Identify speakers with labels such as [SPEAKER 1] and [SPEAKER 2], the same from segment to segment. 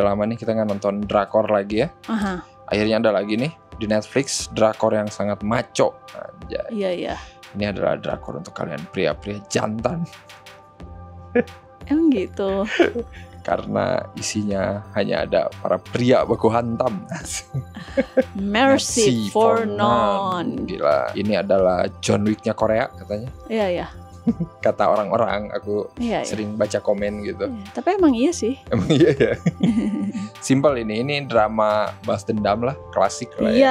[SPEAKER 1] udah lama nih kita nggak nonton drakor lagi ya. Akhirnya ada lagi nih di Netflix drakor yang sangat maco. Anjay.
[SPEAKER 2] Iya.
[SPEAKER 1] Ini adalah drakor untuk kalian pria-pria jantan.
[SPEAKER 2] Emang gitu.
[SPEAKER 1] Karena isinya hanya ada para pria baku hantam.
[SPEAKER 2] Mercy for none.
[SPEAKER 1] Gila, ini adalah John Wick-nya Korea katanya.
[SPEAKER 2] Iya.
[SPEAKER 1] Kata orang-orang, aku
[SPEAKER 2] Iya.
[SPEAKER 1] sering baca komen gitu.
[SPEAKER 2] Iya. Tapi emang iya sih.
[SPEAKER 1] Emang iya ya. Simpel ini drama balas dendam lah, klasik lah ya.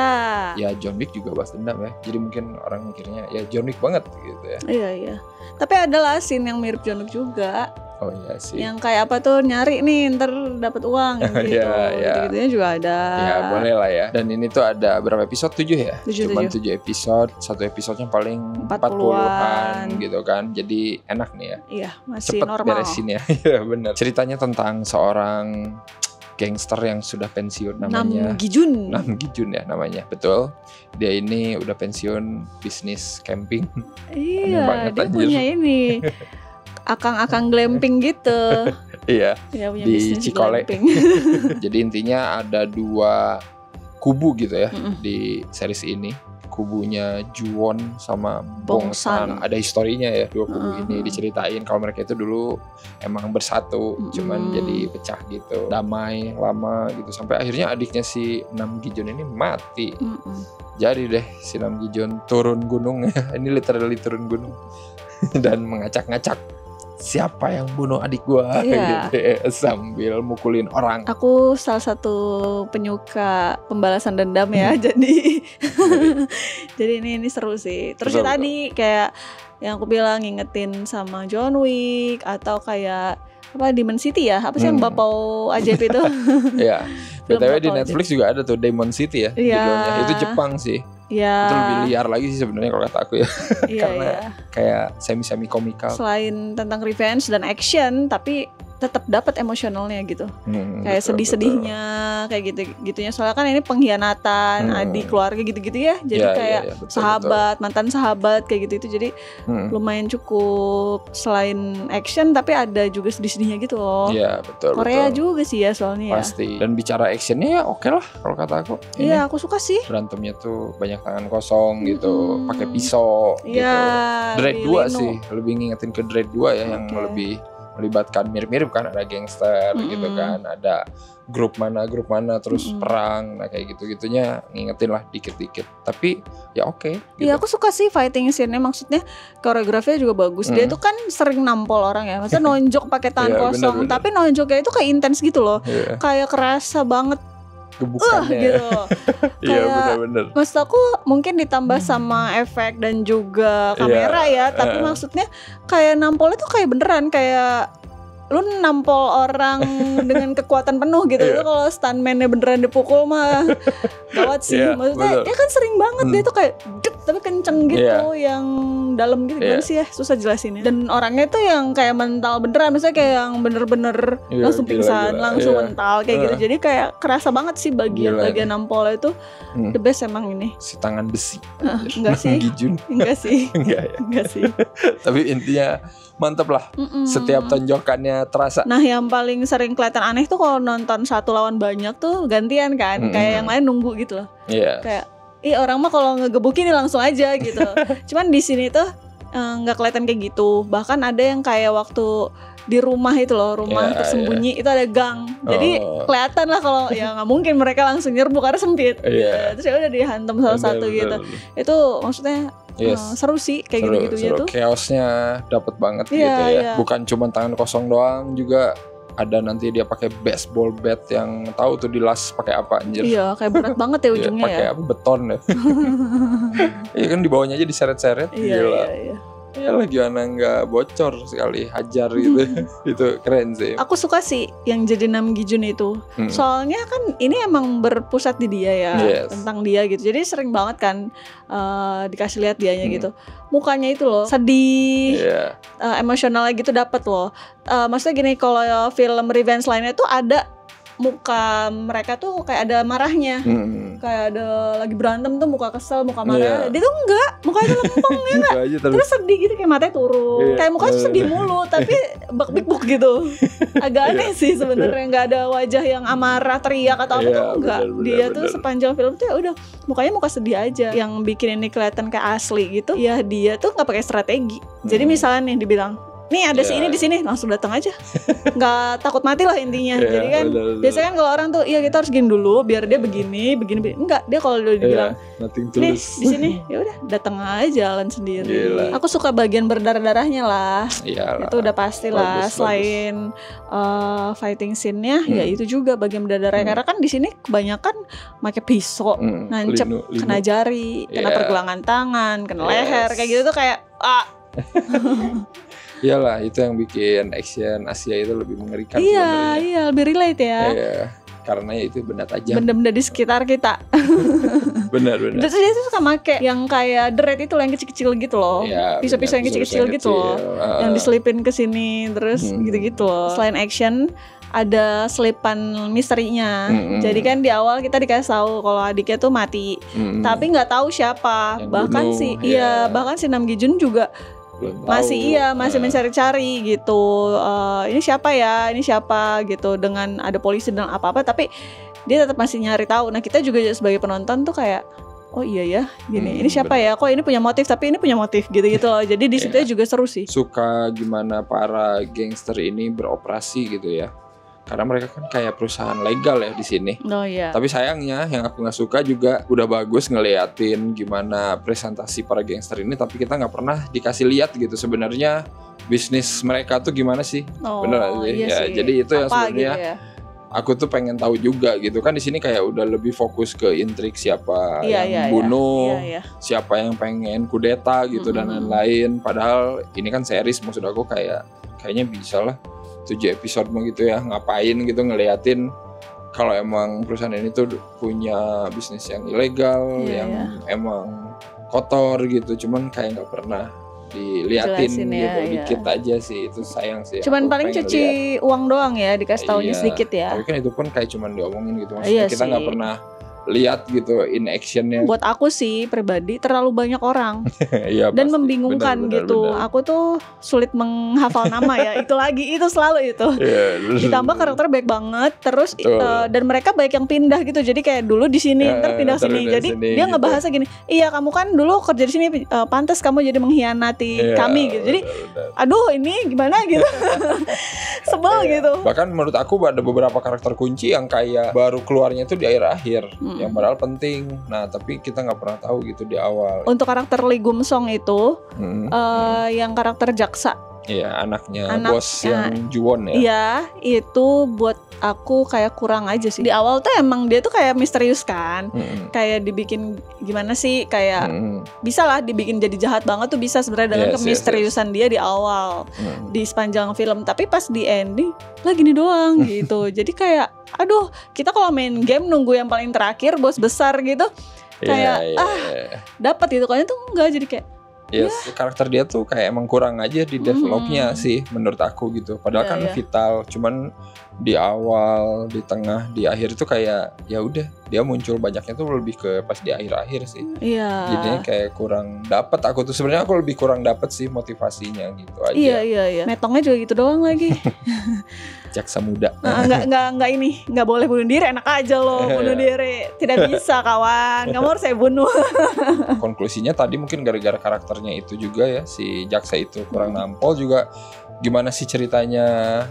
[SPEAKER 2] Iya.
[SPEAKER 1] Ya John Wick juga balas dendam ya. Jadi mungkin orang mikirnya ya John Wick banget gitu ya.
[SPEAKER 2] Iya. Tapi ada lah scene yang mirip John Wick juga.
[SPEAKER 1] Oh iya sih.
[SPEAKER 2] Yang kayak apa tuh, nyari nih ntar dapat uang gitu.
[SPEAKER 1] Iya.
[SPEAKER 2] Gitu-gitunya juga ada.
[SPEAKER 1] Ya boleh lah ya. Dan ini tuh ada berapa episode? 7 ya?
[SPEAKER 2] 7.
[SPEAKER 1] Cuman 7 episode. Satu episodenya paling 40-an gitu kan. Jadi enak nih ya.
[SPEAKER 2] Iya, masih
[SPEAKER 1] cepet
[SPEAKER 2] normal.
[SPEAKER 1] beresin ya. Iya benar. Ceritanya tentang seorang gangster yang sudah pensiun namanya
[SPEAKER 2] Nam Gi-jun
[SPEAKER 1] ya namanya. Betul. Dia ini udah pensiun bisnis camping.
[SPEAKER 2] Iya, dia punya ini akang-akang glamping gitu.
[SPEAKER 1] Iya.
[SPEAKER 2] Dia punya
[SPEAKER 1] Di
[SPEAKER 2] bisnis
[SPEAKER 1] Cikole.
[SPEAKER 2] glamping.
[SPEAKER 1] Jadi intinya ada 2 kubu gitu ya di series ini. Kubunya Juwon sama Bongsan. Ada historinya ya 2 kubu ini diceritain kalau mereka itu dulu emang bersatu, cuman jadi pecah gitu. Damai lama gitu sampai akhirnya adiknya si Nam Gi-jun ini mati. Jadi deh si Nam Gi-jun turun gunung ya. Ini literally turun gunung dan mengacak-ngacak siapa yang bunuh adik gua gitu, sambil mukulin orang.
[SPEAKER 2] Aku salah satu penyuka pembalasan dendam ya. Jadi ini seru sih. Terus ya tadi kayak yang aku bilang ngingetin sama John Wick atau kayak apa Demon City ya? Apa sih yang bapau ajaib itu?
[SPEAKER 1] Iya. BTW di Netflix juga ada tuh Demon City ya judulnya. Itu Jepang sih.
[SPEAKER 2] Iya.
[SPEAKER 1] Itu lebih liar lagi sih sebenarnya kalau kata aku ya. Karena kayak semi komikal.
[SPEAKER 2] Selain tentang revenge dan action, tapi tetap dapat emosionalnya gitu. Kayak sedih-sedihnya, kayak gitu-gitunya. Soalnya kan ini pengkhianatan, adik, keluarga gitu-gitu ya. Jadi kayak sahabat, mantan sahabat kayak gitu itu. Jadi lumayan cukup selain action tapi ada juga sedih-sedihnya gitu loh.
[SPEAKER 1] Iya, betul.
[SPEAKER 2] Korea juga sih ya soalnya.
[SPEAKER 1] Pasti. Dan bicara actionnya ya oke lah kalau kata aku.
[SPEAKER 2] Iya, aku suka sih.
[SPEAKER 1] Berantemnya tuh banyak tangan kosong gitu, pakai pisau gitu. Dread 2 sih, lebih ngingetin ke Dread 2 ya yang lebih melibatkan mirip-mirip kan, ada gangster gitu kan, ada grup mana terus perang, nah kayak gitu-gitunya ngingetin lah dikit-dikit. Tapi ya oke.
[SPEAKER 2] Iya, aku suka sih fighting scene-nya, maksudnya koreografinya juga bagus. Dia tuh kan sering nampol orang ya, maksudnya nonjok pakai tangan kosong, bener. Tapi nonjoknya itu kayak intens gitu loh, kayak kerasa banget
[SPEAKER 1] gebukannya
[SPEAKER 2] gitu.
[SPEAKER 1] Iya benar-benar.
[SPEAKER 2] Maksud aku mungkin ditambah sama efek dan juga kamera ya, tapi maksudnya kayak nampolnya tuh kayak beneran, kayak lu nampol orang dengan kekuatan penuh gitu. Itu kalau stuntman-nya beneran dipukul mah gawat sih. Maksudnya dia kan sering banget dia tuh kayak duk, tapi kenceng gitu, yang dalam gitu. Gimana sih ya, susah jelasinnya. Dan orangnya tuh yang kayak mental beneran, misalnya kayak yang bener-bener langsung pingsan, langsung mental kayak gitu. Jadi kayak kerasa banget sih bagian-bagian nampolnya itu the best emang ini.
[SPEAKER 1] Si tangan besi.
[SPEAKER 2] Enggak sih.
[SPEAKER 1] Gi-jun.
[SPEAKER 2] Enggak sih.
[SPEAKER 1] Enggak sih. Tapi intinya mantep lah. Setiap tonjokannya terasa.
[SPEAKER 2] Nah, yang paling sering kelihatan aneh tuh kalau nonton satu lawan banyak tuh gantian kan, kayak yang lain nunggu gitu loh. Kayak orang mah kalau ngegebukin langsung aja gitu. Cuman di sini tuh nggak kelihatan kayak gitu. Bahkan ada yang kayak waktu di rumah itu loh, rumah tersembunyi itu ada gang. Jadi kelihatan lah kalau ya nggak mungkin mereka langsung nyerbu karena sempit. Terus ya udah dihantam salah satu gitu. Itu maksudnya seru sih kayak gitu-gitunya tuh.
[SPEAKER 1] Chaosnya dapet banget gitu ya. Bukan cuma tangan kosong doang, juga ada nanti dia pakai baseball bat yang tahu tuh dilas pakai apa anjir.
[SPEAKER 2] Iya, kayak berat banget ya ujungnya
[SPEAKER 1] pakai apa, beton ya. Iya kan di bawahnya aja diseret-seret. Gila. Iya. Ya lah gimana nggak bocor sekali, hajar gitu. Itu keren sih.
[SPEAKER 2] Aku suka sih yang jadi Nam Gi-jun itu. Soalnya kan ini emang berpusat di dia ya, tentang dia gitu. Jadi sering banget kan dikasih lihat dianya gitu. Mukanya itu loh sedih, emosionalnya gitu dapet loh. Maksudnya gini, kalau film revenge lainnya tuh ada muka mereka tuh kayak ada marahnya. Kayak ada lagi berantem tuh muka kesel, muka marah. Dia tuh enggak, mukanya tuh lempeng ya enggak. Terus sedih gitu kayak matanya turun. Kayak mukanya tuh sedih mulu tapi bak-bik gitu. Agak aneh sih sebenarnya, enggak ada wajah yang amarah, teriak atau apa tuh enggak. Dia tuh sepanjang film tuh ya udah mukanya muka sedih aja. Yang bikin ini kelihatan kayak asli gitu. Ya dia tuh enggak pakai strategi. Jadi misalnya nih dibilang, nih ada si ini di sini, langsung datang aja, nggak takut mati lah intinya. Jadi kan biasanya kan kalau orang tuh, iya kita harus gini dulu biar dia begini, enggak, dia kalau udah dibilang nih di sini, ya udah datang aja jalan sendiri. Aku suka bagian berdarah-darahnya lah. Itu udah pasti lah. Selain fighting scene-nya, ya itu juga bagian berdarah. Karena kan di sini kebanyakan pakai pisau, nancep, kena jari, kena pergelangan tangan, kena leher, kayak gitu tuh kayak
[SPEAKER 1] Iyalah, itu yang bikin action Asia itu lebih mengerikan sebenarnya.
[SPEAKER 2] Iya, lebih relate ya.
[SPEAKER 1] Iya, karena itu benda tajam.
[SPEAKER 2] Benda-benda di sekitar kita.
[SPEAKER 1] Benar.
[SPEAKER 2] Terus dia tuh suka make yang kayak The Raid itu yang kecil-kecil gitu loh. Pisau-pisau yang kecil-kecil gitu loh. Yang diselipin ke sini terus gitu-gitu loh. Selain action, ada selipan misterinya. Jadi kan di awal kita dikasih tahu kalau adiknya tuh mati. Tapi nggak tahu siapa. Bahkan si Nam Gi Jun juga masih mencari-cari gitu. Ini siapa gitu, dengan ada polisi dan apa-apa tapi dia tetap masih nyari tahu. Nah kita juga sebagai penonton tuh kayak oh iya ya gini, ini siapa ya, kok ini punya motif tapi ini punya motif gitu loh. Jadi di situ juga seru sih.
[SPEAKER 1] Suka gimana para gangster ini beroperasi gitu ya, karena mereka kan kayak perusahaan legal ya di sini. Tapi sayangnya yang aku nggak suka juga udah bagus ngeliatin gimana presentasi para gangster ini, tapi kita nggak pernah dikasih lihat gitu sebenarnya bisnis mereka tuh gimana sih. Bener sih.
[SPEAKER 2] Iya
[SPEAKER 1] jadi itu yang sebenarnya
[SPEAKER 2] gitu ya.
[SPEAKER 1] Aku tuh pengen tahu juga gitu kan. Di sini kayak udah lebih fokus ke intrik siapa yang bunuh, siapa yang pengen kudeta gitu dan lain-lain. Padahal ini kan series, maksud aku kayaknya bisa lah 7 episode gitu ya, ngapain gitu ngeliatin kalau emang perusahaan ini tuh punya bisnis yang ilegal, yang emang kotor gitu, cuman kayak nggak pernah diliatin gitu, dikit aja sih, itu sayang sih.
[SPEAKER 2] Cuman paling cuci uang doang ya, dikasih taunya sedikit ya.
[SPEAKER 1] Tapi kan itu pun kayak cuman diomongin gitu, maksudnya kita nggak pernah lihat gitu in actionnya.
[SPEAKER 2] Buat aku sih pribadi terlalu banyak orang dan pasti membingungkan gitu. Aku tuh sulit menghafal nama ya. Itu selalu itu. Ditambah karakter baik banget, terus dan mereka baik yang pindah gitu. Jadi kayak dulu di sini, ntar pindah sini. Jadi dia ngebahasnya gini. Iya kamu kan dulu kerja di sini, pantas kamu jadi mengkhianati kami gitu. Jadi, aduh ini gimana gitu. Sebel gitu.
[SPEAKER 1] Bahkan menurut aku ada beberapa karakter kunci yang kayak baru keluarnya itu di akhir-akhir. Yang padahal penting. Nah tapi kita nggak pernah tahu gitu di awal.
[SPEAKER 2] Untuk karakter Lee Gum Song itu yang karakter jaksa,
[SPEAKER 1] anaknya bos yang Juwon ya.
[SPEAKER 2] Iya, itu buat aku kayak kurang aja sih. Di awal tuh emang dia tuh kayak misterius kan. Kayak dibikin gimana sih, kayak bisa lah dibikin jadi jahat banget tuh bisa sebenarnya dengan kemisteriusan dia di awal, di sepanjang film. Tapi pas di ending lah gini doang gitu. Jadi kayak aduh, kita kalau main game nunggu yang paling terakhir bos besar gitu kayak dapat gitu, kayaknya tuh enggak, jadi kayak
[SPEAKER 1] karakter dia tuh kayak emang kurang aja di developnya sih menurut aku gitu. Padahal kan vital, cuman di awal, di tengah, di akhir itu kayak ya udah dia muncul banyaknya tuh lebih ke pas di akhir-akhir sih. Jadinya kayak kurang dapet aku tuh, sebenarnya aku lebih kurang dapet sih motivasinya gitu aja.
[SPEAKER 2] Iya. Metongnya juga gitu doang lagi.
[SPEAKER 1] Jaksa muda.
[SPEAKER 2] Nggak boleh bunuh diri, enak aja loh bunuh diri. Tidak bisa kawan, kamu harus saya bunuh.
[SPEAKER 1] Konklusinya tadi mungkin gara-gara karakternya itu juga ya, si jaksa itu kurang nampol juga. Gimana sih ceritanya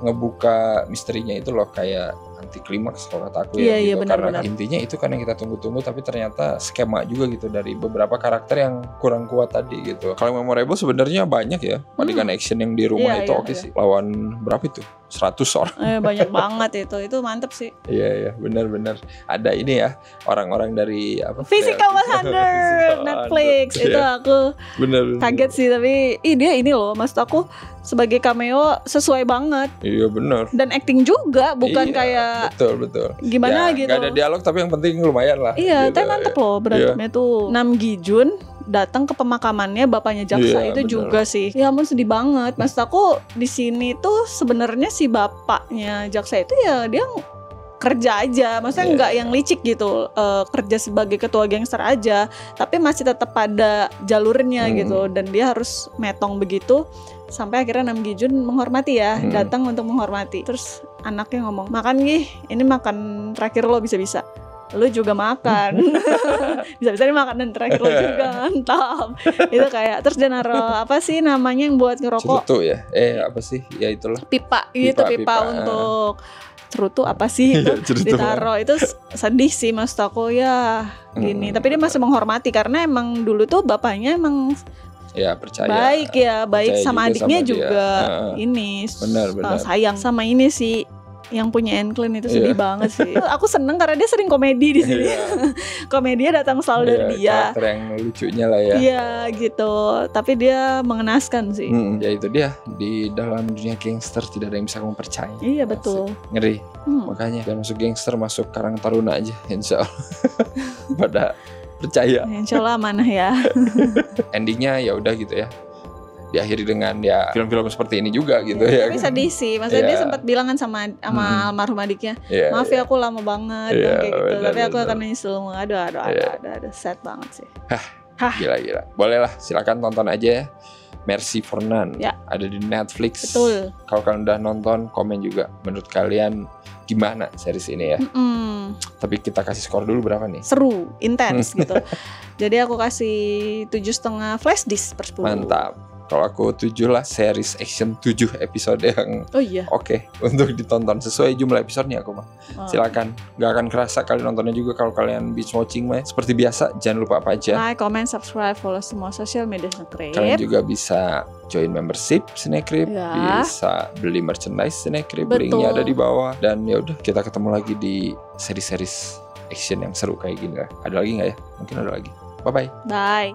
[SPEAKER 1] ngebuka misterinya itu loh, kayak anti klimaks kalau kata aku ya gitu. Karena intinya itu kan yang kita tunggu-tunggu, tapi ternyata skema juga gitu dari beberapa karakter yang kurang kuat tadi gitu. Kalau memorable sebenarnya banyak ya, adegan action yang di rumah itu oke sih. Lawan berapa itu? 100 orang.
[SPEAKER 2] Banyak banget itu mantep sih.
[SPEAKER 1] Iya benar-benar ada ini ya, orang-orang dari apa?
[SPEAKER 2] Physical 100 Netflix itu aku bener. Kaget sih, tapi dia ini loh, maksud aku sebagai cameo sesuai banget.
[SPEAKER 1] Iya benar.
[SPEAKER 2] Dan acting juga, bukan kayak
[SPEAKER 1] betul.
[SPEAKER 2] Gimana ya, gitu.
[SPEAKER 1] Gak ada dialog tapi yang penting lumayan lah.
[SPEAKER 2] Iya, gitu. Tapi mantep loh berantemnya tuh. Nam Gi Jun datang ke pemakamannya bapaknya jaksa itu juga sih. Ya ampun sedih banget. Maksud aku di sini tuh sebenarnya si bapaknya jaksa itu ya dia kerja aja, maksudnya nggak yang licik gitu, kerja sebagai ketua gangster aja, tapi masih tetap pada jalurnya gitu, dan dia harus metong begitu sampai akhirnya Nam Gi Jun menghormati ya, datang untuk menghormati. Terus anaknya ngomong, makan Gi, ini makan terakhir lo, bisa-bisa lu juga makan. Bisa-bisa dia makan dan terakhir lo juga, mantap. Itu kayak, terus dia naruh apa sih namanya yang buat ngerokok?
[SPEAKER 1] Cerutu ya, apa sih ya itulah,
[SPEAKER 2] pipa untuk cerutu apa sih itu ditaruh. Itu sedih sih maksud aku ya gini. Tapi dia masih menghormati karena emang dulu tuh bapaknya emang
[SPEAKER 1] ya percaya
[SPEAKER 2] baik sama adiknya juga ini benar. Sayang sama ini sih yang punya Enclin itu sedih banget sih. Aku seneng karena dia sering komedi di sini. Komedinya datang selalu dari dia.
[SPEAKER 1] Karakter yang lucunya lah ya.
[SPEAKER 2] Iya gitu. Tapi dia mengenaskan sih.
[SPEAKER 1] Ya itu dia, di dalam dunia gangster tidak ada yang bisa kamu percaya.
[SPEAKER 2] Iya betul.
[SPEAKER 1] Ngeri. Makanya jangan masuk gangster, masuk Karang Taruna aja, insya Allah. Pada percaya.
[SPEAKER 2] Insya Allah amanah ya.
[SPEAKER 1] Endingnya ya udah gitu ya, diakhiri dengan ya film-film seperti ini juga gitu ya.
[SPEAKER 2] Tapi sedih sih, maksudnya dia sempat bilang kan sama almarhum adiknya, maaf ya aku lama banget kayak gitu. Tapi aku akan nyesel. Aduh, sad banget sih.
[SPEAKER 1] Gila. Bolehlah, silakan tonton aja ya. Merci for None. Ada di Netflix.
[SPEAKER 2] Betul.
[SPEAKER 1] Kalau kalian udah nonton, komen juga menurut kalian gimana series ini ya. Tapi kita kasih skor dulu berapa nih?
[SPEAKER 2] Seru, intens gitu. Jadi aku kasih 7,5 flash disk per 10.
[SPEAKER 1] Mantap. Kalau aku 7 lah, series action 7 episode yang oke untuk ditonton sesuai jumlah episodenya aku mah. Silakan, gak akan kerasa kalian nontonnya juga kalau kalian binge watching mah. Seperti biasa, jangan lupa apa aja?
[SPEAKER 2] Like, comment, subscribe, follow semua sosial media Cinecrip.
[SPEAKER 1] Kalian juga bisa join membership Cinecrip, bisa beli merchandise Cinecrip, linknya ada di bawah. Dan ya udah, kita ketemu lagi di seri-series action yang seru kayak gini. Ada lagi nggak ya? Mungkin ada lagi. Bye.